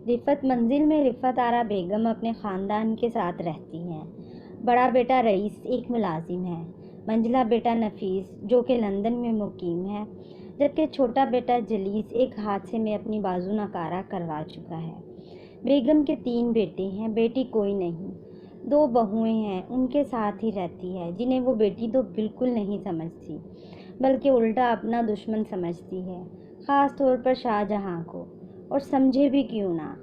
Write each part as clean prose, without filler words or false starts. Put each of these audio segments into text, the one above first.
رفت منزل میں رفت آرا بیگم اپنے خاندان کے ساتھ رہتی ہیں۔ بڑا بیٹا رئیس ایک ملازم ہے، منجلا بیٹا نفیس جو کہ لندن میں مقیم ہے، جبکہ چھوٹا بیٹا جلیس ایک حادثے میں اپنی بازو ناکارہ کروا چکا ہے۔ بیگم کے 3 بیٹے ہیں، بیٹی کوئی نہیں، 2 بہویں ہیں، ان کے ساتھ ہی رہتی ہے، جنہیں وہ بیٹی تو بالکل نہیں سمجھتی بلکہ الٹا اپنا دشمن سمجھتی ہے، خاص طور پر شاہ جہاں کو، اور سمجھے بھی کیوں نہ۔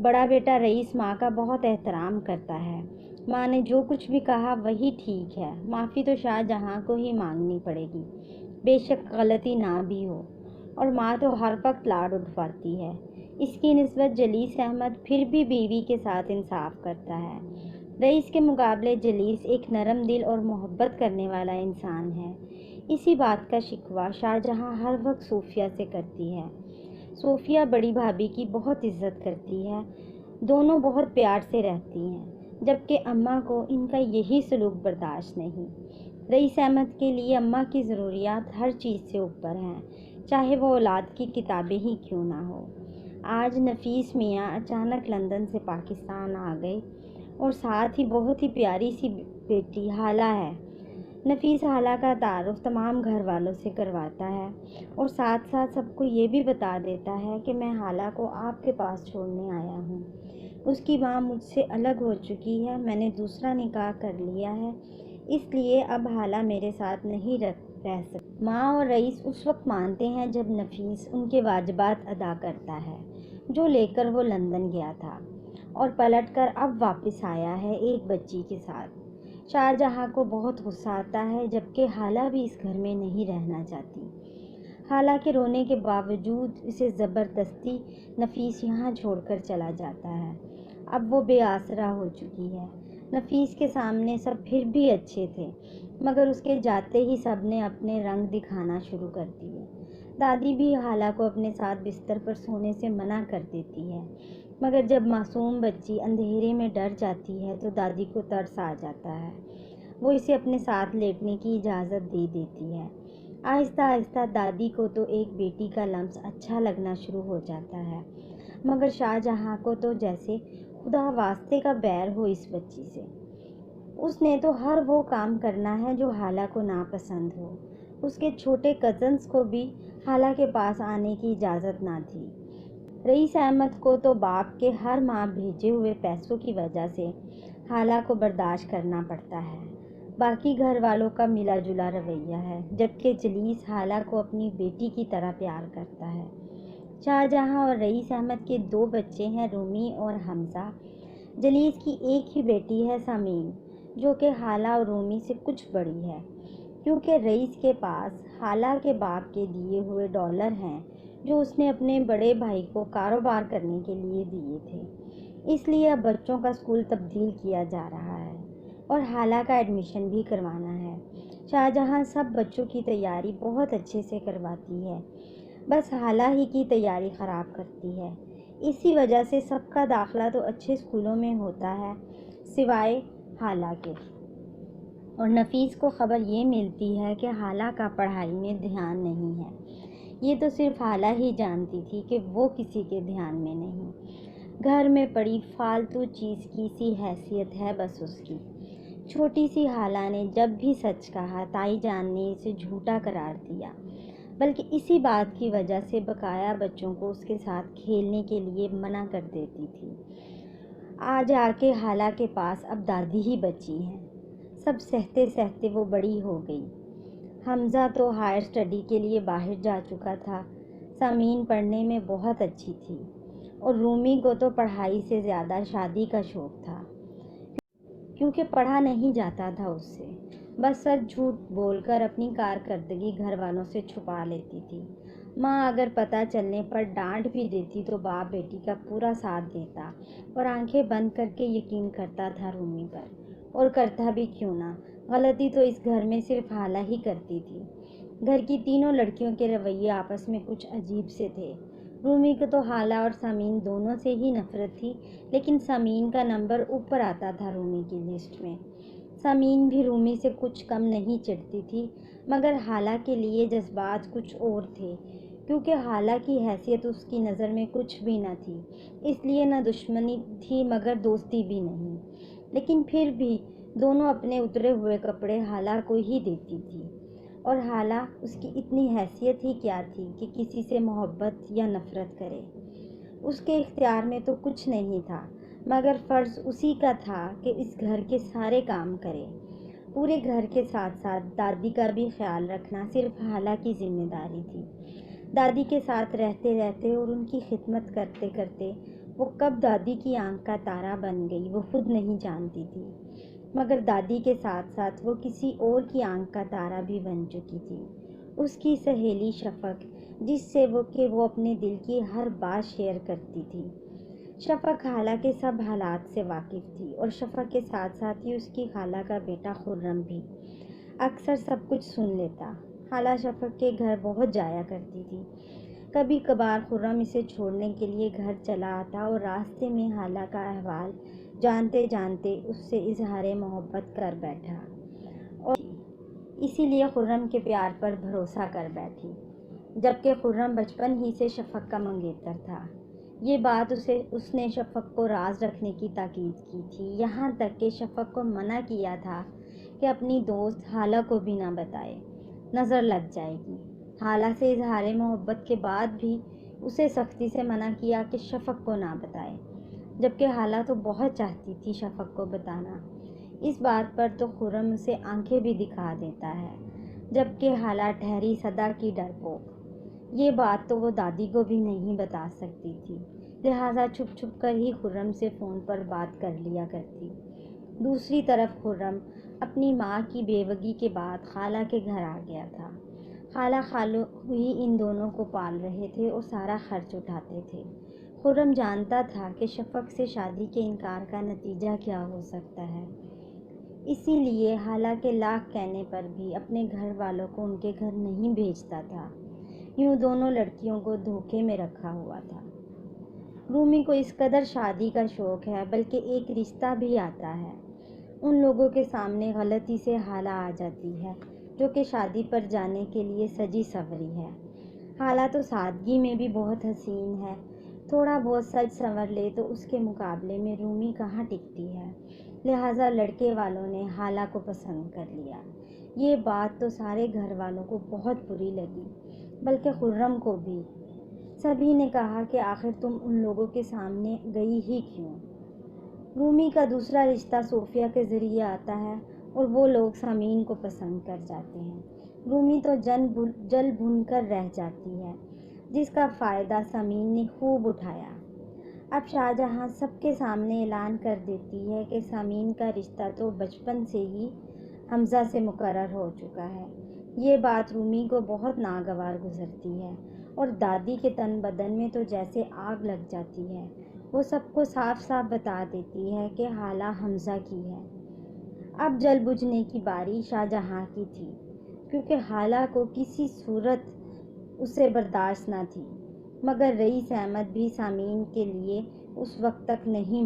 بڑا بیٹا رئیس ماں کا بہت احترام کرتا ہے، ماں نے جو کچھ بھی کہا وہی ٹھیک ہے، معافی تو شاہ جہاں کو ہی مانگنی پڑے گی، بے شک غلطی نہ بھی ہو، اور ماں تو ہر وقت لاڈ اٹھواتی ہے۔ اس کی نسبت جلیس احمد پھر بھی بیوی کے ساتھ انصاف کرتا ہے۔ رئیس کے مقابلے جلیس ایک نرم دل اور محبت کرنے والا انسان ہے۔ اسی بات کا شکوہ شاہ جہاں ہر وقت صوفیہ سے کرتی ہے۔ صوفیہ بڑی بھابھی کی بہت عزت کرتی ہے، دونوں بہت پیار سے رہتی ہیں، جبکہ اماں کو ان کا یہی سلوک برداشت نہیں۔ رئیس احمد کے لیے اماں کی ضروریات ہر چیز سے اوپر ہیں، چاہے وہ اولاد کی کتابیں ہی کیوں نہ ہو۔ آج نفیس میاں اچانک لندن سے پاکستان آ گئے اور ساتھ ہی بہت ہی پیاری سی بیٹی حالہ ہے۔ نفیس حالہ کا تعارف تمام گھر والوں سے کرواتا ہے اور ساتھ ساتھ سب کو یہ بھی بتا دیتا ہے کہ میں حالہ کو آپ کے پاس چھوڑنے آیا ہوں۔ اس کی ماں مجھ سے الگ ہو چکی ہے، میں نے دوسرا نکاح کر لیا ہے، اس لیے اب حالہ میرے ساتھ نہیں رہ سکتی۔ ماں اور رئیس اس وقت مانتے ہیں جب نفیس ان کے واجبات ادا کرتا ہے جو لے کر وہ لندن گیا تھا، اور پلٹ کر اب واپس آیا ہے ایک بچی کے ساتھ۔ شاہ جہاں کو بہت غصہ آتا ہے، جبکہ حالہ بھی اس گھر میں نہیں رہنا چاہتی۔ حالہ کے رونے کے باوجود اسے زبردستی نفیس یہاں چھوڑ کر چلا جاتا ہے۔ اب وہ بے آسرا ہو چکی ہے۔ نفیس کے سامنے سب پھر بھی اچھے تھے، مگر اس کے جاتے ہی سب نے اپنے رنگ دکھانا شروع کر دیے۔ دادی بھی حالہ کو اپنے ساتھ بستر پر سونے سے منع کر دیتی ہے، مگر جب معصوم بچی اندھیرے میں ڈر جاتی ہے تو دادی کو ترس آ جاتا ہے، وہ اسے اپنے ساتھ لیٹنے کی اجازت دے دیتی ہے۔ آہستہ آہستہ دادی کو تو ایک بیٹی کا لمس اچھا لگنا شروع ہو جاتا ہے، مگر شاہ جہاں کو تو جیسے خدا واسطے کا بیر ہو اس بچی سے۔ اس نے تو ہر وہ کام کرنا ہے جو حالہ کو ناپسند ہو۔ اس کے چھوٹے کزنز کو بھی حالہ کے پاس آنے کی اجازت نہ تھی۔ رئیس احمد کو تو باپ کے ہر ماہ بھیجے ہوئے پیسوں کی وجہ سے حالہ کو برداشت کرنا پڑتا ہے۔ باقی گھر والوں کا ملا جلا رویہ ہے، جبکہ جلیس حالہ کو اپنی بیٹی کی طرح پیار کرتا ہے۔ شاہ جہاں اور رئیس احمد کے 2 بچے ہیں، رومی اور حمزہ۔ جلیس کی ایک ہی بیٹی ہے، سمین، جو کہ حالہ اور رومی سے کچھ بڑی ہے، کیونکہ رئیس کے پاس حالہ کے باپ کے دیے ہوئے ڈالر ہیں جو اس نے اپنے بڑے بھائی کو کاروبار کرنے کے لیے دیے تھے، اس لیے اب بچوں کا اسکول تبدیل کیا جا رہا ہے اور حالہ کا ایڈمیشن بھی کروانا ہے۔ شاہ جہاں سب بچوں کی تیاری بہت اچھے سے کرواتی ہے، بس حالہ ہی کی تیاری خراب کرتی ہے۔ اسی وجہ سے سب کا داخلہ تو اچھے اسکولوں میں ہوتا ہے سوائے حالہ کے، اور نفیس کو خبر یہ ملتی ہے کہ حالہ کا پڑھائی میں دھیان نہیں ہے۔ یہ تو صرف حالہ ہی جانتی تھی کہ وہ کسی کے دھیان میں نہیں، گھر میں پڑی فالتو چیز کی سی حیثیت ہے بس اس کی۔ چھوٹی سی حالہ نے جب بھی سچ کہا تائی جان نے اسے جھوٹا قرار دیا، بلکہ اسی بات کی وجہ سے بقایا بچوں کو اس کے ساتھ کھیلنے کے لیے منع کر دیتی تھی۔ آج آ کے حالہ کے پاس اب دادی ہی بچی ہیں، سب سہتے سہتے وہ بڑی ہو گئی۔ حمزہ تو ہائر اسٹڈی کے لیے باہر جا چکا تھا، سمین پڑھنے میں بہت اچھی تھی، اور رومی کو تو پڑھائی سے زیادہ شادی کا شوق تھا، کیونکہ پڑھا نہیں جاتا تھا اس سے، بس سچ جھوٹ بول کر اپنی کارکردگی گھر والوں سے چھپا لیتی تھی۔ ماں اگر پتہ چلنے پر ڈانٹ بھی دیتی تو باپ بیٹی کا پورا ساتھ دیتا اور آنکھیں بند کر کے یقین کرتا تھا رومی پر، اور کرتا بھی کیوں نہ، غلطی تو اس گھر میں صرف حالہ ہی کرتی تھی۔ گھر کی تینوں لڑکیوں کے رویے آپس میں کچھ عجیب سے تھے۔ رومی کو تو حالہ اور سمین دونوں سے ہی نفرت تھی، لیکن سمین کا نمبر اوپر آتا تھا رومی کی لسٹ میں۔ سمین بھی رومی سے کچھ کم نہیں چڑھتی تھی، مگر حالہ کے لیے جذبات کچھ اور تھے، کیونکہ خالہ کی حیثیت اس کی نظر میں کچھ بھی نہ تھی، اس لیے نہ دشمنی تھی مگر دوستی بھی نہیں۔ لیکن پھر بھی دونوں اپنے اترے ہوئے کپڑے خالہ کو ہی دیتی تھی، اور خالہ اس کی اتنی حیثیت ہی کیا تھی کہ کسی سے محبت یا نفرت کرے۔ اس کے اختیار میں تو کچھ نہیں تھا، مگر فرض اسی کا تھا کہ اس گھر کے سارے کام کرے۔ پورے گھر کے ساتھ ساتھ دادی کا بھی خیال رکھنا صرف خالہ کی ذمہ داری تھی۔ دادی کے ساتھ رہتے رہتے اور ان کی خدمت کرتے کرتے وہ کب دادی کی آنکھ کا تارا بن گئی وہ خود نہیں جانتی تھی، مگر دادی کے ساتھ ساتھ وہ کسی اور کی آنکھ کا تارا بھی بن چکی تھی، اس کی سہیلی شفق، جس سے وہ اپنے دل کی ہر بات شیئر کرتی تھی۔ شفق خالہ کے سب حالات سے واقف تھی، اور شفق کے ساتھ ساتھ ہی اس کی خالہ کا بیٹا خرم بھی اکثر سب کچھ سن لیتا۔ خالہ شفق کے گھر بہت جایا کرتی تھی۔ کبھی کبھار خرم اسے چھوڑنے کے لیے گھر چلا آتا اور راستے میں خالہ کا احوال جانتے جانتے اس سے اظہار محبت کر بیٹھا، اور اسی لیے خرم کے پیار پر بھروسہ کر بیٹھی، جبکہ خرم بچپن ہی سے شفق کا منگیتر تھا۔ یہ بات اس نے شفق کو راز رکھنے کی تاکید کی تھی، یہاں تک کہ شفق کو منع کیا تھا کہ اپنی دوست خالہ کو بھی نہ بتائے، نظر لگ جائے گی۔ خالہ سے اظہار محبت کے بعد بھی اسے سختی سے منع کیا کہ شفق کو نہ بتائے، جبکہ خالہ تو بہت چاہتی تھی شفق کو بتانا۔ اس بات پر تو خرم اسے آنکھیں بھی دکھا دیتا ہے، جبکہ خالہ ٹھہری صدا کی ڈرپوک۔ یہ بات تو وہ دادی کو بھی نہیں بتا سکتی تھی، لہٰذا چھپ چھپ کر ہی خرم سے فون پر بات کر لیا کرتی۔ دوسری طرف خرم اپنی ماں کی بیوگی کے بعد خالہ کے گھر آ گیا تھا۔ خالہ خالو ہی ان دونوں کو پال رہے تھے اور سارا خرچ اٹھاتے تھے۔ خرم جانتا تھا کہ شفق سے شادی کے انکار کا نتیجہ کیا ہو سکتا ہے، اسی لیے خالہ کے لاکھ کہنے پر بھی اپنے گھر والوں کو ان کے گھر نہیں بھیجتا تھا، یوں دونوں لڑکیوں کو دھوکے میں رکھا ہوا تھا۔ رومی کو اس قدر شادی کا شوق ہے، بلکہ ایک رشتہ بھی آتا ہے، ان لوگوں کے سامنے غلطی سے خالہ آ جاتی ہے جو کہ شادی پر جانے کے لیے سجی سوری ہے۔ خالہ تو سادگی میں بھی بہت حسین ہے، تھوڑا بہت سج سنور لے تو اس کے مقابلے میں رومی کہاں ٹکتی ہے، لہٰذا لڑکے والوں نے خالہ کو پسند کر لیا۔ یہ بات تو سارے گھر والوں کو بہت بری لگی، بلکہ خرم کو بھی۔ سبھی نے کہا کہ آخر تم ان لوگوں کے سامنے گئی ہی کیوں؟ رومی کا دوسرا رشتہ صوفیہ کے ذریعے آتا ہے اور وہ لوگ سامعین کو پسند کر جاتے ہیں۔ رومی تو جل بھن کر رہ جاتی ہے، جس کا فائدہ سامعین نے خوب اٹھایا۔ اب شاہجہاں سب کے سامنے اعلان کر دیتی ہے کہ سامعین کا رشتہ تو بچپن سے ہی حمزہ سے مقرر ہو چکا ہے۔ یہ بات رومی کو بہت ناگوار گزرتی ہے، اور دادی کے تن بدن میں تو جیسے آگ لگ جاتی ہے۔ وہ سب کو صاف صاف بتا دیتی ہے کہ خالہ حمزہ کی ہے۔ اب جل بجھنے کی باری شاہجہاں کی تھی، کیونکہ خالہ کو کسی صورت اسے برداشت نہ تھی، مگر رئیس احمد بھی سامعین کے لیے اس وقت تک نہیں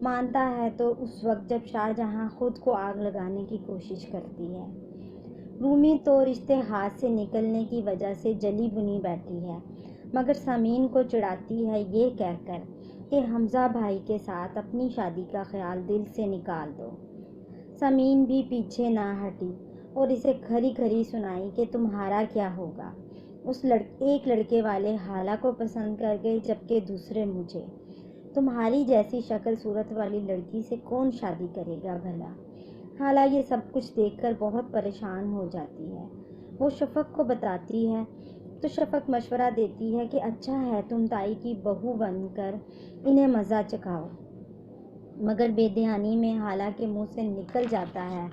مانتا ہے تو اس وقت جب شاہجہاں خود کو آگ لگانے کی کوشش کرتی ہے۔ رومی تو رشتے ہاتھ سے نکلنے کی وجہ سے جلی بنی بیٹھی ہے، مگر سامعین کو چڑھاتی ہے یہ کہہ کر کہ حمزہ بھائی کے ساتھ اپنی شادی کا خیال دل سے نکال دو۔ سامعین بھی پیچھے نہ ہٹی اور اسے کھری کھری سنائی کہ تمہارا کیا ہوگا، ایک لڑکے والے خالہ کو پسند کر گئے جبکہ دوسرے مجھے، تمہاری جیسی شکل صورت والی لڑکی سے کون شادی کرے گا بھلا؟ خالہ یہ سب کچھ دیکھ کر بہت پریشان ہو جاتی ہے۔ وہ شفق کو بتاتی ہے تو شفق مشورہ دیتی ہے کہ اچھا ہے تم تائی کی بہو بن کر انہیں مزہ چکھاؤ، مگر بے دھیانی میں خالہ کے منہ سے نکل جاتا ہے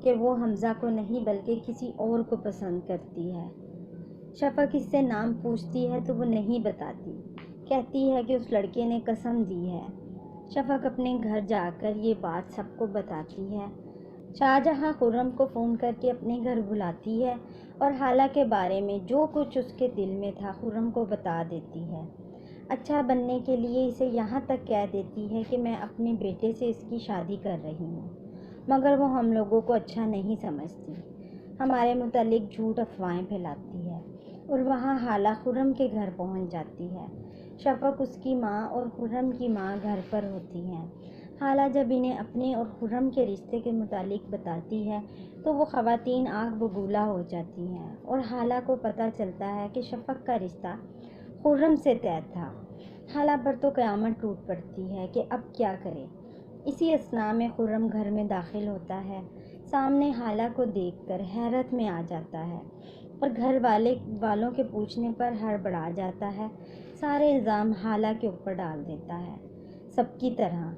کہ وہ حمزہ کو نہیں بلکہ کسی اور کو پسند کرتی ہے۔ شفق اس سے نام پوچھتی ہے تو وہ نہیں بتاتی، کہتی ہے کہ اس لڑکے نے قسم دی ہے۔ شفق اپنے گھر جا کر یہ بات سب کو بتاتی ہے۔ شاہجہاں خرم کو فون کر کے اپنے گھر بلاتی ہے اور خالہ کے بارے میں جو کچھ اس کے دل میں تھا خرم کو بتا دیتی ہے۔ اچھا بننے کے لیے اسے یہاں تک کہہ دیتی ہے کہ میں اپنے بیٹے سے اس کی شادی کر رہی ہوں، مگر وہ ہم لوگوں کو اچھا نہیں سمجھتی، ہمارے متعلق جھوٹ افواہیں پھیلاتی ہے۔ اور وہاں خالہ خرم کے گھر پہنچ جاتی ہے۔ شفق اس کی ماں اور خرم کی ماں گھر پر ہوتی ہیں۔ خالہ جب انہیں اپنے اور خرم کے رشتے کے متعلق بتاتی ہے تو وہ خواتین آنکھ بگولا ہو جاتی ہیں، اور خالہ کو پتہ چلتا ہے کہ شفق کا رشتہ خرم سے طے تھا۔ خالہ پر تو قیامت ٹوٹ پڑتی ہے کہ اب کیا کرے۔ اسی اثناء میں خرم گھر میں داخل ہوتا ہے، سامنے خالہ کو دیکھ کر حیرت میں آ جاتا ہے، اور گھر والوں کے پوچھنے پر ہڑبڑا جاتا ہے، سارے الزام خالہ کے اوپر ڈال دیتا ہے۔ سب کی طرح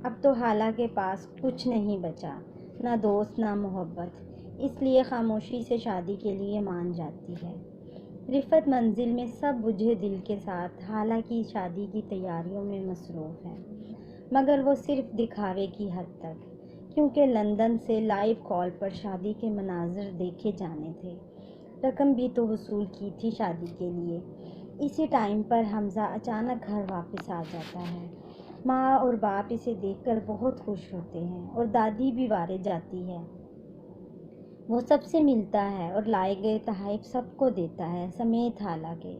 اب تو خالہ کے پاس کچھ نہیں بچا، نہ دوست نہ محبت، اس لیے خاموشی سے شادی کے لیے مان جاتی ہے۔ رفعت منزل میں سب بجھے دل کے ساتھ خالہ کی شادی کی تیاریوں میں مصروف ہے، مگر وہ صرف دکھاوے کی حد تک، کیونکہ لندن سے لائیو کال پر شادی کے مناظر دیکھے جانے تھے۔ رقم بھی تو وصول کی تھی شادی کے لیے۔ اسی ٹائم پر حمزہ اچانک گھر واپس آ جاتا ہے۔ ماں اور باپ اسے دیکھ کر بہت خوش ہوتے ہیں، اور دادی بھی وارے جاتی ہے۔ وہ سب سے ملتا ہے اور لائے گئے تحائف سب کو دیتا ہے، سمیت خالہ کے۔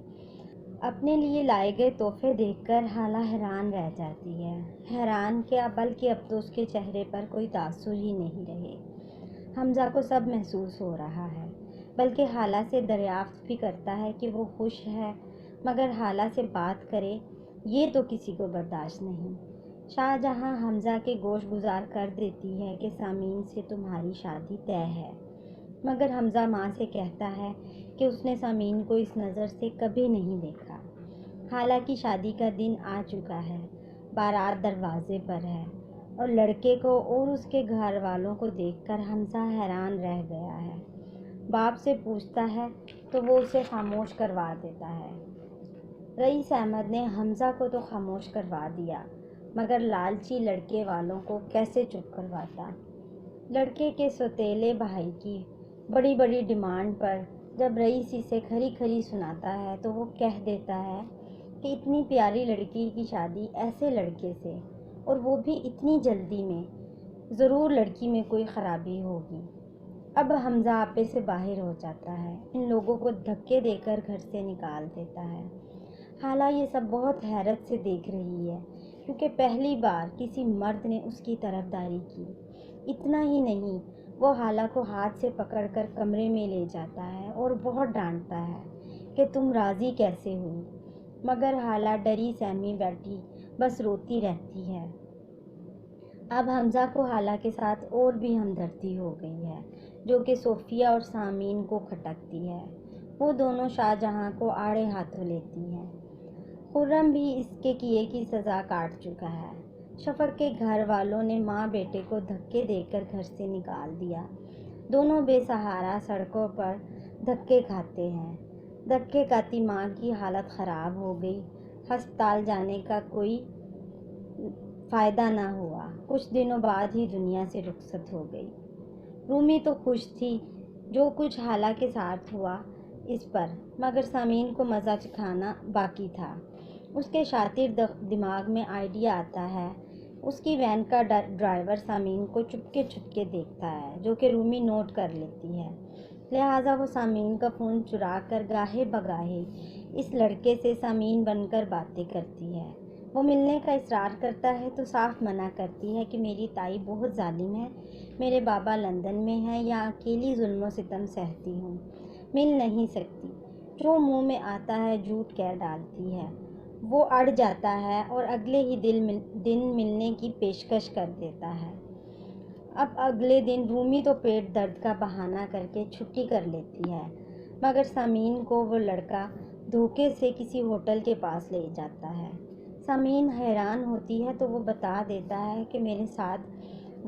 اپنے لیے لائے گئے تحفے دیکھ کر خالہ حیران رہ جاتی ہے۔ حیران کیا، بلکہ اب تو اس کے چہرے پر کوئی تاثر ہی نہیں رہے۔ حمزہ کو سب محسوس ہو رہا ہے، بلکہ خالہ سے دریافت بھی کرتا ہے کہ وہ خوش ہے، مگر خالہ سے بات کرے یہ تو کسی کو برداشت نہیں۔ شاہجہاں حمزہ کے گوش گزار کر دیتی ہے کہ سامعین سے تمہاری شادی طے ہے، مگر حمزہ ماں سے کہتا ہے کہ اس نے سامعین کو اس نظر سے کبھی نہیں دیکھا۔ خالہ کی شادی کا دن آ چکا ہے، بارات دروازے پر ہے، اور لڑکے کو اور اس کے گھر والوں کو دیکھ کر حمزہ حیران رہ گیا ہے۔ باپ سے پوچھتا ہے تو وہ اسے خاموش کروا دیتا ہے۔ رئیس احمد نے حمزہ کو تو خاموش کروا دیا، مگر لالچی لڑکے والوں کو کیسے چپ کرواتا۔ لڑکے کے سوتیلے بھائی کی بڑی بڑی ڈیمانڈ پر جب رئیس اسے کھری کھری سناتا ہے تو وہ کہہ دیتا ہے کہ اتنی پیاری لڑکی کی شادی ایسے لڑکے سے، اور وہ بھی اتنی جلدی میں، ضرور لڑکی میں کوئی خرابی ہوگی۔ اب حمزہ آپے سے باہر ہو جاتا ہے، ان لوگوں کو دھکے دے کر گھر سے نکال دیتا ہے۔ خالہ یہ سب بہت حیرت سے دیکھ رہی ہے، کیونکہ پہلی بار کسی مرد نے اس کی طرفداری کی۔ اتنا ہی نہیں، وہ خالہ کو ہاتھ سے پکڑ کر کمرے میں لے جاتا ہے اور بہت ڈانٹتا ہے کہ تم راضی کیسے ہوئی، مگر خالہ ڈری سہمی بیٹھی بس روتی رہتی ہے۔ اب حمزہ کو خالہ کے ساتھ اور بھی ہمدردی ہو گئی ہے، جو کہ صوفیہ اور سامعین کو کھٹکتی ہے۔ وہ دونوں شاہجہاں کو آڑے ہاتھوں لیتی ہیں۔ خرم بھی اس کے کیے کی سزا کاٹ چکا ہے۔ شفق کے گھر والوں نے ماں بیٹے کو دھکے دے کر گھر سے نکال دیا۔ دونوں بے سہارا سڑکوں پر دھکے کھاتے ہیں۔ دھکے کھاتی ماں کی حالت خراب ہو گئی، ہسپتال جانے کا کوئی فائدہ نہ ہوا، کچھ دنوں بعد ہی دنیا سے رخصت ہو گئی۔ رومی تو خوش تھی جو کچھ خالہ کے ساتھ ہوا اس پر، مگر سامعین کو مزہ چکھانا باقی تھا۔ اس کے شاطر دماغ میں آئیڈیا آتا ہے۔ اس کی وین کا ڈرائیور سامعین کو چپکے چپکے دیکھتا ہے، جو کہ رومی نوٹ کر لیتی ہے، لہٰذا وہ سامعین کا فون چرا کر گاہے بگاہے اس لڑکے سے سامعین بن کر باتیں کرتی ہے۔ وہ ملنے کا اصرار کرتا ہے تو صاف منع کرتی ہے کہ میری تائی بہت ظالم ہے، میرے بابا لندن میں ہیں، یا اکیلی ظلم و ستم سہتی ہوں، مل نہیں سکتی۔ جو منہ میں آتا ہے جھوٹ کہہ ڈالتی ہے۔ وہ اڑ جاتا ہے اور اگلے ہی دن ملنے کی پیشکش کر دیتا ہے۔ اب اگلے دن رومی تو پیٹ درد کا بہانہ کر کے چھٹی کر لیتی ہے، مگر سامعین کو وہ لڑکا دھوکے سے کسی ہوٹل کے پاس لے جاتا ہے۔ سامعین حیران ہوتی ہے تو وہ بتا دیتا ہے کہ میرے ساتھ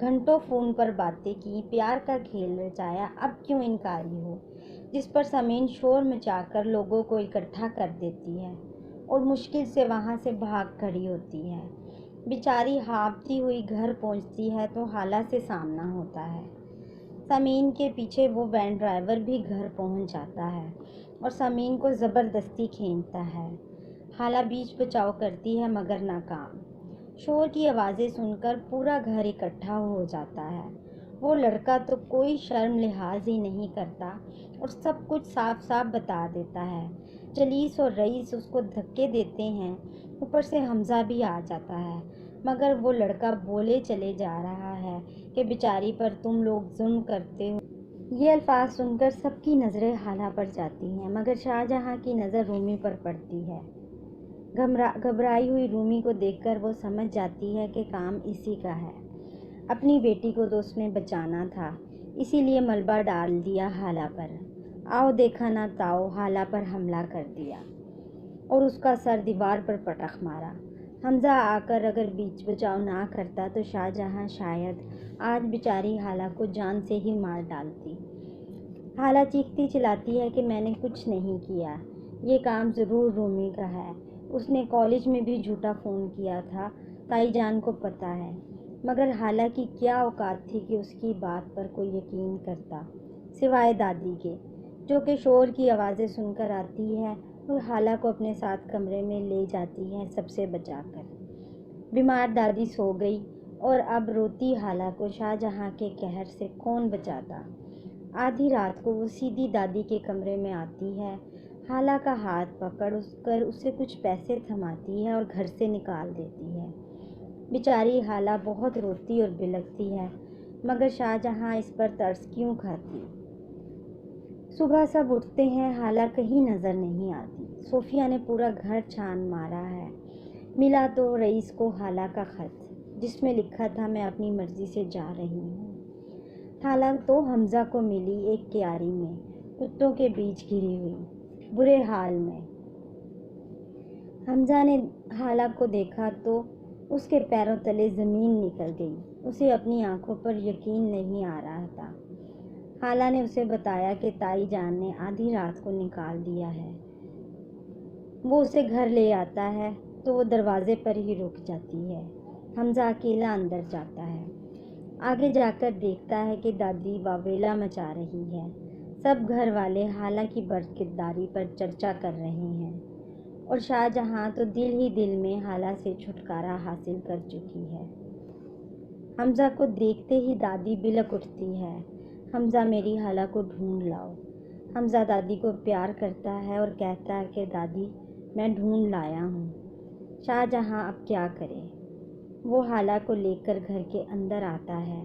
گھنٹوں فون پر باتیں کی، پیار کا کھیل رچایا، اب کیوں انکاری ہو؟ جس پر سامعین شور مچا کر لوگوں کو اکٹھا کر دیتی ہے اور مشکل سے وہاں سے بھاگ کھڑی ہوتی ہے۔ بیچاری ہانپتی ہوئی گھر پہنچتی ہے تو خالہ سے سامنا ہوتا ہے۔ سامعین کے پیچھے وہ وین ڈرائیور بھی گھر پہنچ جاتا ہے اور سامعین کو زبردستی کھینچتا ہے۔ خالہ بیچ بچاؤ کرتی ہے مگر ناکام۔ شور کی آوازیں سن کر پورا گھر اکٹھا ہو جاتا ہے وہ لڑکا تو کوئی شرم لحاظ ہی نہیں کرتا اور سب کچھ صاف صاف بتا دیتا ہے۔ چلیس اور رئیس اس کو دھکے دیتے ہیں، اوپر سے حمزہ بھی آ جاتا ہے، مگر وہ لڑکا بولے چلے جا رہا ہے کہ بیچاری پر تم لوگ ظلم کرتے ہو۔ یہ الفاظ سن کر سب کی نظریں حالہ پر جاتی ہیں، مگر شاہجہاں کی نظر رومی پر پڑتی ہے۔ گھبرائی ہوئی رومی کو دیکھ کر وہ سمجھ جاتی ہے کہ کام اسی کا ہے۔ اپنی بیٹی کو تو اس نے بچانا تھا، اسی لیے ملبہ ڈال دیا حالہ پر۔ آؤ دیکھا نہ تاؤ حالہ پر حملہ کر دیا اور اس کا سر دیوار پر پٹخ مارا۔ حمزہ آ کر اگر بیچ بچاؤ نہ کرتا تو شاہجہاں شاید آج بیچاری حالہ کو جان سے ہی مار ڈالتی۔ حالہ چیختی چلاتی ہے کہ میں نے کچھ نہیں کیا، یہ کام ضرور رومی کا ہے۔ اس نے کالج میں بھی جھوٹا فون کیا تھا، تائی جان کو پتہ ہے۔ مگر حالہ کی کیا اوقات تھی کہ اس کی بات پر کوئی یقین کرتا، سوائے دادی کے، جو کہ شور کی آوازیں سن کر آتی ہے اور حالہ کو اپنے ساتھ کمرے میں لے جاتی ہے سب سے بچا کر۔ بیمار دادی سو گئی اور اب روتی حالہ کو شاہجہاں کے قہر سے کون بچاتا۔ آدھی رات کو وہ سیدھی دادی کے کمرے میں آتی ہے، حالہ کا ہاتھ پکڑ کر اسے کچھ پیسے تھماتی ہے اور گھر سے نکال دیتی ہے۔ بیچاری حالہ بہت روتی اور بلکتی ہے، مگر شاہجہاں اس پر ترس کیوں کھاتی؟ صبح سب اٹھتے ہیں، حالہ کہیں نظر نہیں آتی۔ صوفیہ نے پورا گھر چھان مارا ہے، ملا تو رئیس کو حالہ کا خط، جس میں لکھا تھا میں اپنی مرضی سے جا رہی ہوں۔ حالہ تو حمزہ کو ملی ایک کیاری میں، کتوں کے بیچ گھری ہوئی، برے حال میں۔ حمزہ نے حالہ کو دیکھا تو اس کے پیروں تلے زمین نکل گئی، اسے اپنی آنکھوں پر یقین نہیں آ رہا تھا۔ حالہ نے اسے بتایا کہ تائی جان نے آدھی رات کو نکال دیا ہے۔ وہ اسے گھر لے آتا ہے تو وہ دروازے پر ہی رک جاتی ہے۔ حمزہ اکیلا اندر جاتا ہے، آگے جا کر دیکھتا ہے کہ دادی واویلا مچا رہی ہے۔ سب گھر والے حالہ کی برکتداری پر چرچا کر رہے ہیں اور شاہجہاں تو دل ہی دل میں حالہ سے چھٹکارا حاصل کر چکی ہے۔ حمزہ کو دیکھتے ہی دادی بلک اٹھتی ہے، حمزہ میری حالہ کو ڈھونڈ لاؤ۔ حمزہ دادی کو پیار کرتا ہے اور کہتا ہے کہ دادی میں ڈھونڈ لایا ہوں۔ شاہجہاں اب کیا کرے؟ وہ حالہ کو لے کر گھر کے اندر آتا ہے۔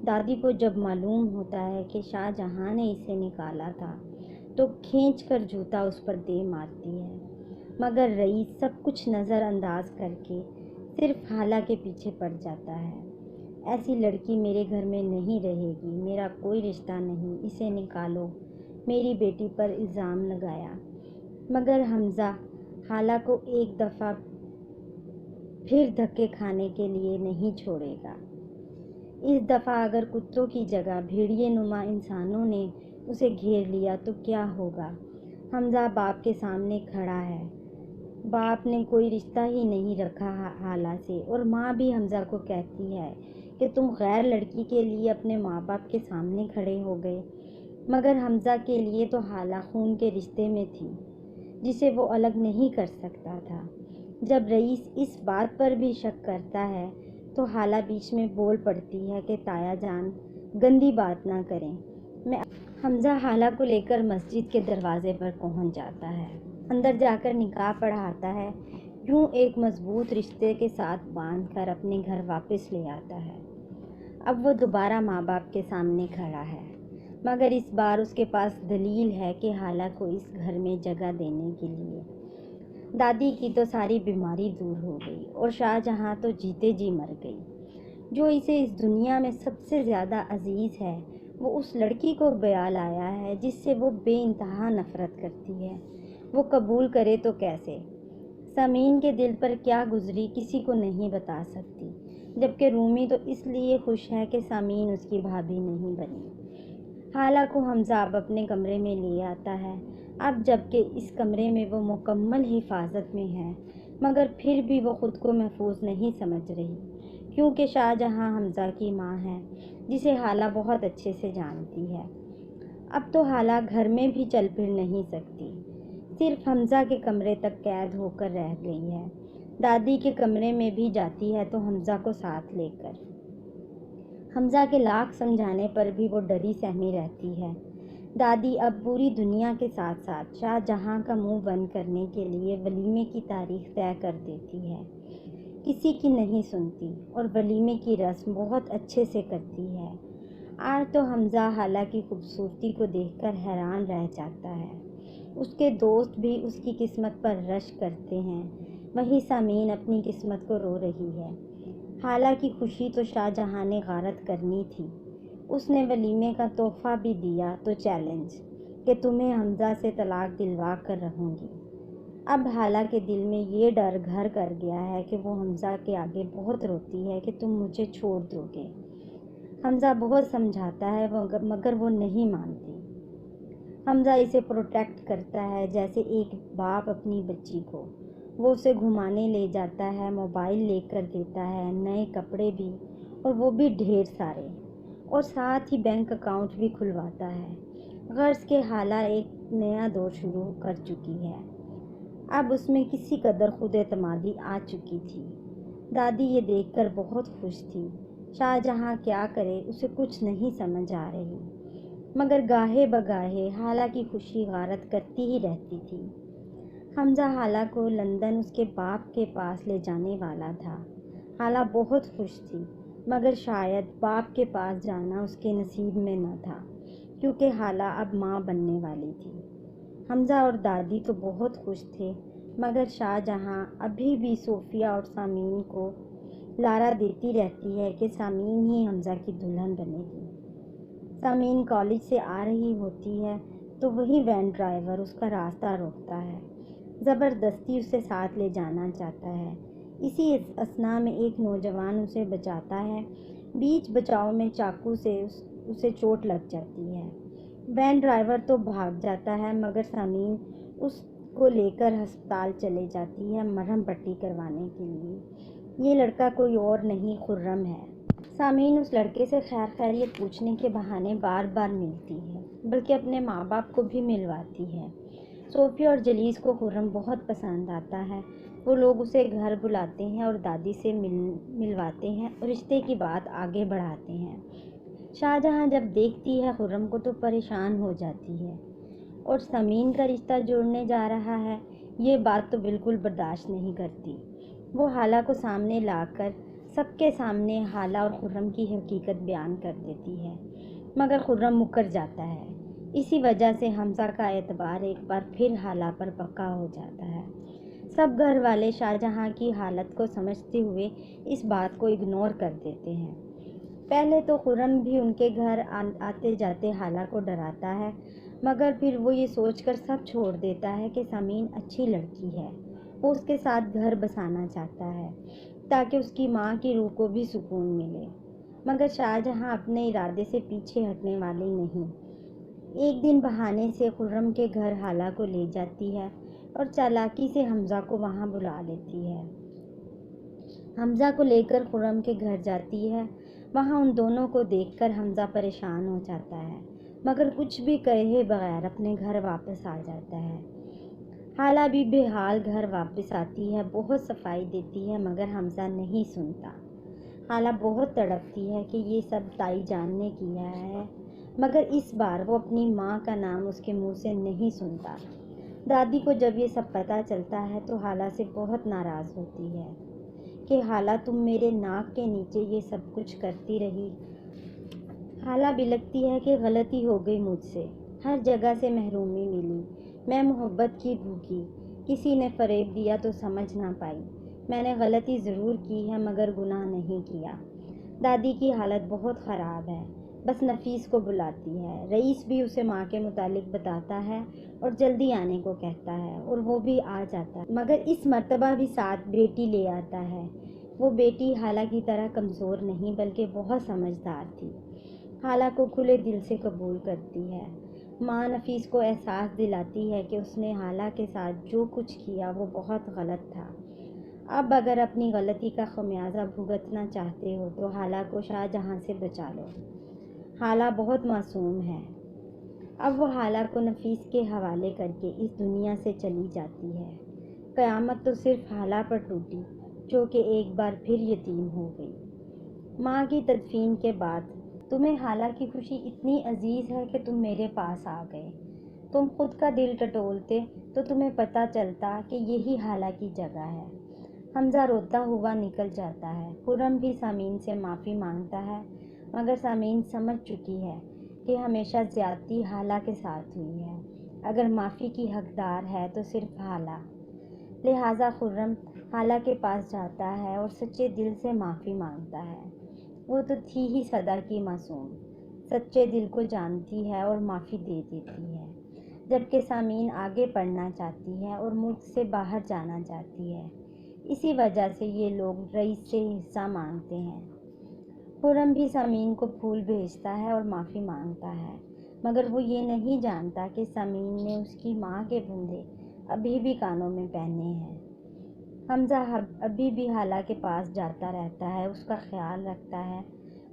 دادی کو جب معلوم ہوتا ہے کہ شاہجہاں نے اسے نکالا تھا تو کھینچ کر جوتا اس پر دے مارتی ہے، مگر رئیس سب کچھ نظر انداز کر کے صرف حالہ کے پیچھے پڑ جاتا ہے۔ ایسی لڑکی میرے گھر میں نہیں رہے گی، میرا کوئی رشتہ نہیں، اسے نکالو، میری بیٹی پر الزام لگایا۔ مگر حمزہ حالہ کو ایک دفعہ پھر دھکے کھانے کے لیے نہیں چھوڑے گا۔ اس دفعہ اگر کتوں کی جگہ بھیڑیے نما انسانوں نے اسے گھیر لیا تو کیا ہوگا؟ حمزہ باپ کے سامنے کھڑا ہے، باپ نے کوئی رشتہ ہی نہیں رکھا حالہ سے، اور ماں بھی حمزہ کو کہتی ہے کہ تم غیر لڑکی کے لیے اپنے ماں باپ کے سامنے کھڑے ہو گئے۔ مگر حمزہ کے لیے تو حالہ خون کے رشتے میں تھی، جسے وہ الگ نہیں کر سکتا تھا۔ جب رئیس اس بات پر بھی شک کرتا ہے تو حالہ بیچ میں بول پڑتی ہے کہ تایا جان گندی بات نہ کریں، حمزہ حالہ کو لے کر مسجد کے دروازے پر پہنچ جاتا ہے، اندر جا کر نکاح پڑھاتا ہے، یوں ایک مضبوط رشتے کے ساتھ باندھ کر اپنے گھر واپس لے آتا ہے۔ اب وہ دوبارہ ماں باپ کے سامنے کھڑا ہے، مگر اس بار اس کے پاس دلیل ہے کہ حالہ کو اس گھر میں جگہ دینے کے لیے۔ دادی کی تو ساری بیماری دور ہو گئی اور شاہجہاں تو جیتے جی مر گئی۔ جو اسے اس دنیا میں سب سے زیادہ عزیز ہے وہ اس لڑکی کو بیال آیا ہے جس سے وہ بے انتہا نفرت کرتی ہے۔ وہ قبول کرے تو کیسے؟ سامعین کے دل پر کیا گزری کسی کو نہیں بتا سکتی، جبکہ رومی تو اس لیے خوش ہے کہ سامعین اس کی بھابھی نہیں بنی۔ حالہ کو حمزہ اب اپنے کمرے میں لے آتا ہے، اب جبکہ اس کمرے میں وہ مکمل حفاظت میں ہے، مگر پھر بھی وہ خود کو محفوظ نہیں سمجھ رہی، کیونکہ شاہجہاں حمزہ کی ماں ہے، جسے حالہ بہت اچھے سے جانتی ہے۔ اب تو حالہ گھر میں بھی چل پھر نہیں سکتی، صرف حمزہ کے کمرے تک قید ہو کر رہ گئی ہے۔ دادی کے کمرے میں بھی جاتی ہے تو حمزہ کو ساتھ لے کر۔ حمزہ کے لاکھ سمجھانے پر بھی وہ ڈری سہمی رہتی ہے۔ دادی اب پوری دنیا کے ساتھ ساتھ شاہ جہاں کا منہ بند کرنے کے لیے ولیمے کی تاریخ طے کر دیتی ہے۔ کسی کی نہیں سنتی اور ولیمے کی رسم بہت اچھے سے کرتی ہے۔ آج تو حمزہ خالہ کی خوبصورتی کو دیکھ کر حیران رہ جاتا ہے۔ اس کے دوست بھی اس کی قسمت پر رشک کرتے ہیں، وہیں سامعین اپنی قسمت کو رو رہی ہے۔ خالہ کی خوشی تو شاہ جہاں نے غارت کرنی تھی۔ اس نے ولیمے کا تحفہ بھی دیا تو چیلنج کہ تمہیں حمزہ سے طلاق دلوا کر رہوں گی۔ اب خالہ کے دل میں یہ ڈر گھر کر گیا ہے کہ وہ حمزہ کے آگے بہت روتی ہے کہ تم مجھے چھوڑ دو گے۔ حمزہ بہت سمجھاتا ہے مگر وہ نہیں مانتی۔ حمزہ اسے پروٹیکٹ کرتا ہے جیسے ایک باپ اپنی بچی کو۔ وہ اسے گھمانے لے جاتا ہے، موبائل لے کر دیتا ہے، نئے کپڑے بھی، اور وہ بھی ڈھیر سارے، اور ساتھ ہی بینک اکاؤنٹ بھی کھلواتا ہے۔ غرض کہ خالہ ایک نیا دور شروع کر چکی ہے۔ اب اس میں کسی قدر خود اعتمادی آ چکی تھی۔ دادی یہ دیکھ کر بہت خوش تھی۔ شاہ جہاں کیا کرے اسے کچھ نہیں سمجھ آ رہی، مگر گاہے بگاہے خالہ کی خوشی غارت کرتی ہی رہتی تھی۔ حمزہ خالہ کو لندن اس کے باپ کے پاس لے جانے والا تھا۔ خالہ بہت خوش تھی، مگر شاید باپ کے پاس جانا اس کے نصیب میں نہ تھا، کیونکہ خالہ اب ماں بننے والی تھی۔ حمزہ اور دادی تو بہت خوش تھے، مگر شاہ جہاں ابھی بھی صوفیہ اور سامعین کو لارا دیتی رہتی ہے کہ سامعین ہی حمزہ کی دلہن بنے گی۔ سامعین کالج سے آ رہی ہوتی ہے تو وہی وین ڈرائیور اس کا راستہ روکتا ہے، زبردستی اسے ساتھ لے جانا چاہتا ہے۔ اسی اثناء میں ایک نوجوان اسے بچاتا ہے۔ بیچ بچاؤ میں چاقو سے اسے چوٹ لگ جاتی ہے۔ وین ڈرائیور تو بھاگ جاتا ہے، مگر سامعین اس کو لے کر ہسپتال چلے جاتی ہے مرہم پٹی کروانے کے لیے۔ یہ لڑکا کوئی اور نہیں، خرم ہے۔ سامعین اس لڑکے سے خیر خیریت پوچھنے کے بہانے بار بار ملتی ہے، بلکہ اپنے ماں باپ کو بھی ملواتی ہے۔ صوفیہ اور جلیس کو خرم بہت پسند آتا ہے۔ وہ لوگ اسے گھر بلاتے ہیں اور دادی سے ملواتے ہیں اور رشتے کی بات آگے بڑھاتے ہیں۔ شاہ جہاں جب دیکھتی ہے خرم کو تو پریشان ہو جاتی ہے، اور سامعین کا رشتہ جوڑنے جا رہا ہے یہ بات تو بالکل برداشت نہیں کرتی۔ وہ خالہ کو سامنے لا کر سب کے سامنے خالہ اور خرم کی حقیقت بیان کر دیتی ہے، مگر خرم مکر جاتا ہے۔ اسی وجہ سے حمزہ کا اعتبار ایک بار پھر خالہ پر پکا ہو جاتا ہے۔ سب گھر والے شاہ جہاں کی حالت کو سمجھتے ہوئے اس بات کو اگنور کر دیتے ہیں۔ پہلے تو خرم بھی ان کے گھر آتے جاتے خالہ کو ڈراتا ہے، مگر پھر وہ یہ سوچ کر سب چھوڑ دیتا ہے کہ سامعین اچھی لڑکی ہے، وہ اس کے ساتھ گھر بسانا چاہتا ہے تاکہ اس کی ماں کی روح کو بھی سکون ملے۔ مگر شاہ جہاں اپنے ارادے سے پیچھے ہٹنے والی نہیں۔ ایک دن بہانے سے خرم کے گھر خالہ کو لے جاتی ہے اور چالاکی سے حمزہ کو وہاں بلا لیتی ہے۔ حمزہ کو لے کر خرم کے گھر جاتی ہے۔ وہاں ان دونوں کو دیکھ کر حمزہ پریشان ہو جاتا ہے، مگر کچھ بھی کہے بغیر اپنے گھر واپس آ جاتا ہے۔ خالہ بھی بے حال گھر واپس آتی ہے، بہت صفائی دیتی ہے، مگر حمزہ نہیں سنتا۔ خالہ بہت تڑپتی ہے کہ یہ سب تائی جان نے کیا ہے، مگر اس بار وہ اپنی ماں کا نام اس کے منہ سے نہیں سنتا۔ دادی کو جب یہ سب پتہ چلتا ہے تو خالہ سے بہت ناراض ہوتی ہے کہ خالہ تم میرے ناک کے نیچے یہ سب کچھ کرتی رہی۔ خالہ بلکتی ہے کہ غلطی ہو گئی مجھ سے، ہر جگہ سے محرومی ملی، میں محبت کی بھوکی، کسی نے فریب دیا تو سمجھ نہ پائی، میں نے غلطی ضرور کی ہے مگر گناہ نہیں کیا۔ دادی کی حالت بہت خراب ہے، بس نفیس کو بلاتی ہے۔ رئیس بھی اسے ماں کے متعلق بتاتا ہے اور جلدی آنے کو کہتا ہے، اور وہ بھی آ جاتا ہے، مگر اس مرتبہ بھی ساتھ بیٹی لے آتا ہے۔ وہ بیٹی خالہ کی طرح کمزور نہیں بلکہ بہت سمجھدار تھی، خالہ کو کھلے دل سے قبول کرتی ہے۔ ماں نفیس کو احساس دلاتی ہے کہ اس نے خالہ کے ساتھ جو کچھ کیا وہ بہت غلط تھا۔ اب اگر اپنی غلطی کا خمیازہ بھگتنا چاہتے ہو تو خالہ کو شاہ جہاں سے بچا لو، خالہ بہت معصوم ہے۔ اب وہ خالہ کو نفیس کے حوالے کر کے اس دنیا سے چلی جاتی ہے۔ قیامت تو صرف خالہ پر ٹوٹی جو کہ ایک بار پھر یتیم ہو گئی۔ ماں کی تدفین کے بعد تمہیں خالہ کی خوشی اتنی عزیز ہے کہ تم میرے پاس آ گئے۔ تم خود کا دل ٹٹولتے تو تمہیں پتہ چلتا کہ یہی خالہ کی جگہ ہے۔ حمزہ روتا ہوا نکل جاتا ہے۔ خرم بھی سامعین سے معافی مانگتا ہے، مگر سامعین سمجھ چکی ہے کہ ہمیشہ زیادتی خالہ کے ساتھ ہوئی ہے۔ اگر معافی کی حقدار ہے تو صرف خالہ۔ لہٰذا خرم خالہ کے پاس جاتا ہے اور سچے دل سے معافی مانگتا ہے۔ وہ تو تھی ہی صدا کی معصوم، سچے دل کو جانتی ہے اور معافی دے دیتی ہے، جبکہ سامعین آگے پڑھنا چاہتی ہے اور ملک سے باہر جانا چاہتی ہے۔ اسی وجہ سے یہ لوگ رئیس سے حصہ مانگتے ہیں۔ خرم بھی سامعین کو پھول بھیجتا ہے اور معافی مانگتا ہے، مگر وہ یہ نہیں جانتا کہ سامعین نے اس کی ماں کے بندے ابھی بھی کانوں میں پہنے ہیں۔ حمزہ ابھی بھی خالہ کے پاس جاتا رہتا ہے، اس کا خیال رکھتا ہے،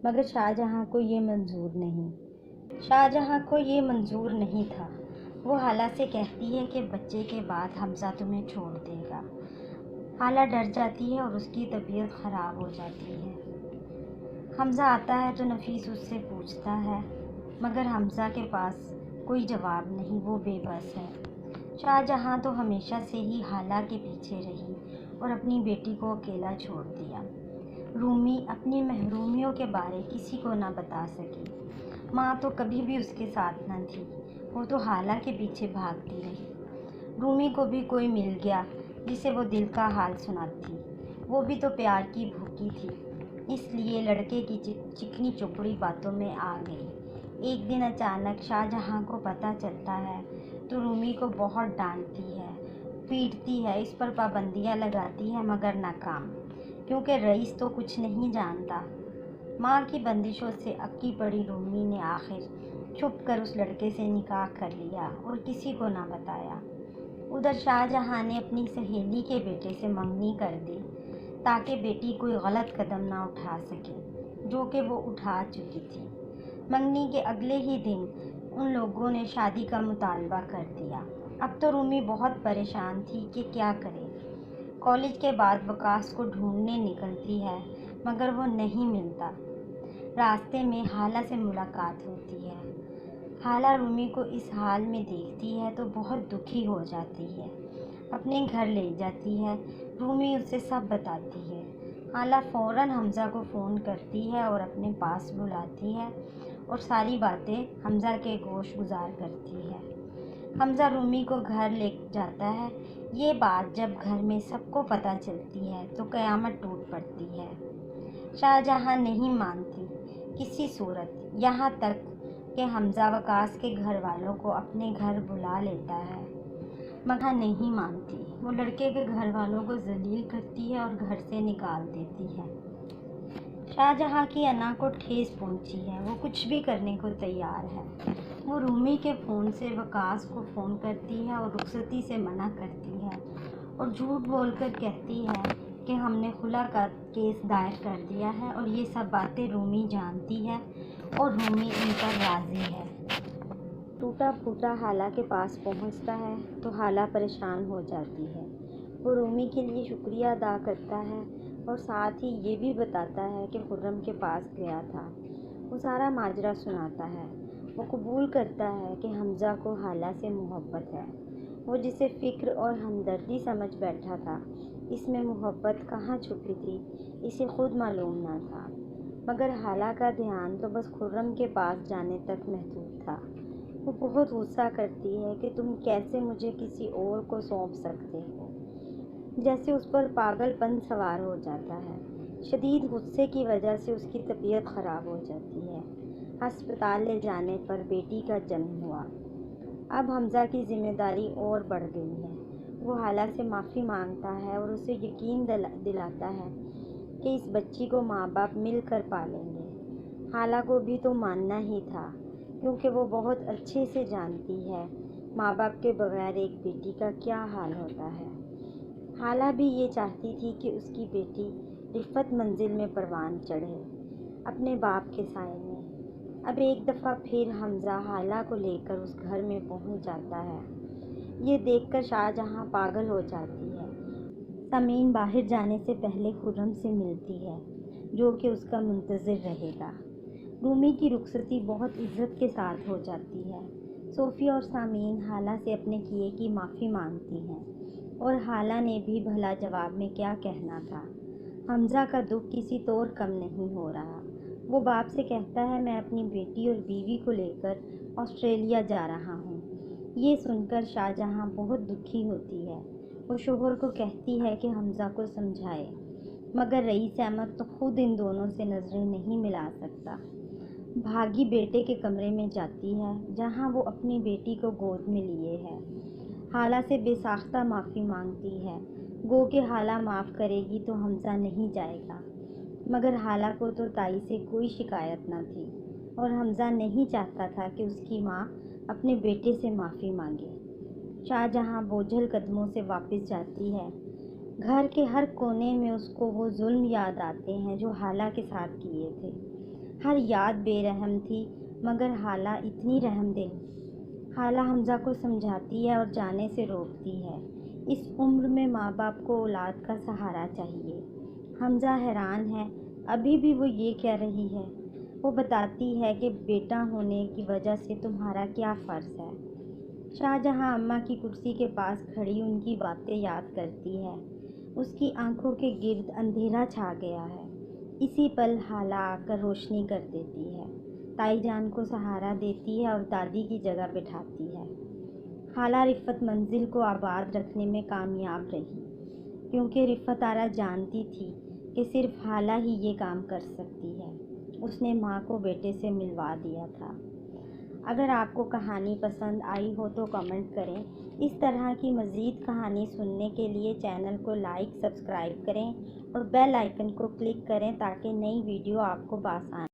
مگر شاہجہاں کو یہ منظور نہیں تھا۔ وہ خالہ سے کہتی ہے کہ بچے کے بعد حمزہ تمہیں چھوڑ دے گا۔ خالہ ڈر جاتی ہے اور اس کی طبیعت خراب ہو جاتی ہے۔ حمزہ آتا ہے تو نفیس اس سے پوچھتا ہے، مگر حمزہ کے پاس کوئی جواب نہیں، وہ بے بس ہے۔ شاہجہاں تو ہمیشہ سے ہی خالہ کے پیچھے رہی اور اپنی بیٹی کو اکیلا چھوڑ دیا۔ رومی اپنی محرومیوں کے بارے کسی کو نہ بتا سکی۔ ماں تو کبھی بھی اس کے ساتھ نہ تھی، وہ تو خالہ کے پیچھے بھاگتی رہی۔ رومی کو بھی کوئی مل گیا جسے وہ دل کا حال سناتی، وہ بھی تو پیار کی بھوکی تھی، اس لیے لڑکے کی چکنی چپڑی باتوں میں آ گئی۔ ایک دن اچانک شاہجہاں کو پتہ چلتا ہے تو رومی کو بہت ڈانٹتی ہے، پیٹتی ہے، اس پر پابندیاں لگاتی ہے، مگر ناکام، کیونکہ رئیس تو کچھ نہیں جانتا۔ ماں کی بندشوں سے اکی پڑی رومی نے آخر چھپ کر اس لڑکے سے نکاح کر لیا اور کسی کو نہ بتایا۔ ادھر شاہجہاں نے اپنی سہیلی کے بیٹے سے منگنی کر دی تاکہ بیٹی کوئی غلط قدم نہ اٹھا سکے، جو کہ وہ اٹھا چکی تھی۔ منگنی کے اگلے ہی دن ان لوگوں نے شادی کا مطالبہ کر دیا۔ اب تو رومی بہت پریشان تھی کہ کیا کرے۔ کالج کے بعد وقاص کو ڈھونڈنے نکلتی ہے، مگر وہ نہیں ملتا۔ راستے میں خالہ سے ملاقات ہوتی ہے۔ خالہ رومی کو اس حال میں دیکھتی ہے تو بہت دکھی ہو جاتی ہے، اپنے گھر لے جاتی ہے۔ رومی اسے سب بتاتی ہے۔ خالہ فوراً حمزہ کو فون کرتی ہے اور اپنے پاس بلاتی ہے اور ساری باتیں حمزہ کے گوش گزار کرتی ہے۔ حمزہ رومی کو گھر لے جاتا ہے۔ یہ بات جب گھر میں سب کو پتہ چلتی ہے تو قیامت ٹوٹ پڑتی ہے۔ شاہجہاں نہیں مانتی کسی صورت، یہاں تک کہ حمزہ وقاص کے گھر والوں کو اپنے گھر بلا لیتا ہے، مگر نہیں مانتی۔ وہ لڑکے کے گھر والوں کو ذلیل کرتی ہے اور گھر سے نکال دیتی ہے۔ شاہجہاں کی انا کو ٹھیس پہنچی ہے، وہ کچھ بھی کرنے کو تیار ہے۔ وہ رومی کے فون سے وقاص کو فون کرتی ہے اور رخصتی سے منع کرتی ہے اور جھوٹ بول کر کہتی ہے کہ ہم نے خلا کا کیس دائر کر دیا ہے، اور یہ سب باتیں رومی جانتی ہے اور رومی ان پر راضی ہے۔ ٹوٹا پھوٹا خالہ کے پاس پہنچتا ہے تو خالہ پریشان ہو جاتی ہے۔ وہ رومی کے لیے شکریہ ادا کرتا ہے اور ساتھ ہی یہ بھی بتاتا ہے کہ خرم کے پاس گیا تھا۔ وہ سارا ماجرا سناتا ہے۔ وہ قبول کرتا ہے کہ حمزہ کو خالہ سے محبت ہے۔ وہ جسے فکر اور ہمدردی سمجھ بیٹھا تھا، اس میں محبت کہاں چھپی تھی، اسے خود معلوم نہ تھا، مگر خالہ کا دھیان تو بس خرم کے پاس جانے تک محدود تھا۔ وہ بہت غصہ کرتی ہے کہ تم کیسے مجھے کسی اور کو سونپ سکتے ہو، جیسے اس پر پاگل پن سوار ہو جاتا ہے۔ شدید غصے کی وجہ سے اس کی طبیعت خراب ہو جاتی ہے۔ ہسپتال لے جانے پر بیٹی کا جنم ہوا۔ اب حمزہ کی ذمہ داری اور بڑھ گئی ہے۔ وہ خالہ سے معافی مانگتا ہے اور اسے یقین دلاتا ہے کہ اس بچی کو ماں باپ مل کر پالیں گے۔ خالہ کو بھی تو ماننا ہی تھا، کیونکہ وہ بہت اچھے سے جانتی ہے ماں باپ کے بغیر ایک بیٹی کا کیا حال ہوتا ہے۔ خالہ بھی یہ چاہتی تھی کہ اس کی بیٹی رفت منزل میں پروان چڑھے، اپنے باپ کے سائے میں۔ اب ایک دفعہ پھر حمزہ خالہ کو لے کر اس گھر میں پہنچ جاتا ہے۔ یہ دیکھ کر شاہجہاں پاگل ہو جاتی ہے۔ سامعین باہر جانے سے پہلے خرم سے ملتی ہے۔ جو کہ اس کا منتظر رہے گا۔ رومی کی رخصتی بہت عزت کے ساتھ ہو جاتی ہے۔ صوفیہ اور سامعین حالہ سے اپنے کیے کی معافی مانگتی ہیں، اور حالہ نے بھی بھلا جواب میں کیا کہنا تھا۔ حمزہ کا دکھ کسی طور کم نہیں ہو رہا۔ وہ باپ سے کہتا ہے میں اپنی بیٹی اور بیوی کو لے کر آسٹریلیا جا رہا ہوں۔ یہ سن کر شاہجہاں بہت دکھی ہوتی ہے۔ وہ شوہر کو کہتی ہے کہ حمزہ کو سمجھائے، مگر رئیس احمد تو خود ان دونوں سے نظریں نہیں ملا سکتا۔ بھاگی بیٹے کے کمرے میں جاتی ہے، جہاں وہ اپنی بیٹی کو گود میں لیے ہے۔ حالہ سے بے ساختہ معافی مانگتی ہے، گو کہ حالہ معاف کرے گی تو حمزہ نہیں جائے گا۔ مگر حالہ کو تو تائی سے کوئی شکایت نہ تھی، اور حمزہ نہیں چاہتا تھا کہ اس کی ماں اپنے بیٹے سے معافی مانگے۔ شاہجہاں بوجھل قدموں سے واپس جاتی ہے۔ گھر کے ہر کونے میں اس کو وہ ظلم یاد آتے ہیں جو حالہ کے ساتھ کیے تھے۔ ہر یاد بے رحم تھی، مگر حالہ اتنی رحم دل۔ حالہ حمزہ کو سمجھاتی ہے اور جانے سے روکتی ہے۔ اس عمر میں ماں باپ کو اولاد کا سہارا چاہیے۔ حمزہ حیران ہے، ابھی بھی وہ یہ کہہ رہی ہے۔ وہ بتاتی ہے کہ بیٹا ہونے کی وجہ سے تمہارا کیا فرض ہے۔ شاہجہاں اماں کی کرسی کے پاس کھڑی ان کی باتیں یاد کرتی ہے۔ اس کی آنکھوں کے گرد اندھیرا چھا گیا ہے۔ اسی پل حالہ آ کر روشنی کر دیتی ہے، تائی جان کو سہارا دیتی ہے اور دادی کی جگہ بٹھاتی ہے۔ حالہ رفت منزل کو آباد رکھنے میں کامیاب رہی، کیونکہ رفت آرا جانتی تھی کہ صرف حالہ ہی یہ کام کر سکتی ہے۔ اس نے ماں کو بیٹے سے ملوا دیا تھا۔ اگر آپ کو کہانی پسند آئی ہو تو کمنٹ کریں۔ اس طرح کی مزید کہانی سننے کے لیے چینل کو لائک، سبسکرائب کریں اور بیل آئیکن کو کلک کریں تاکہ نئی ویڈیو آپ کو بآسانی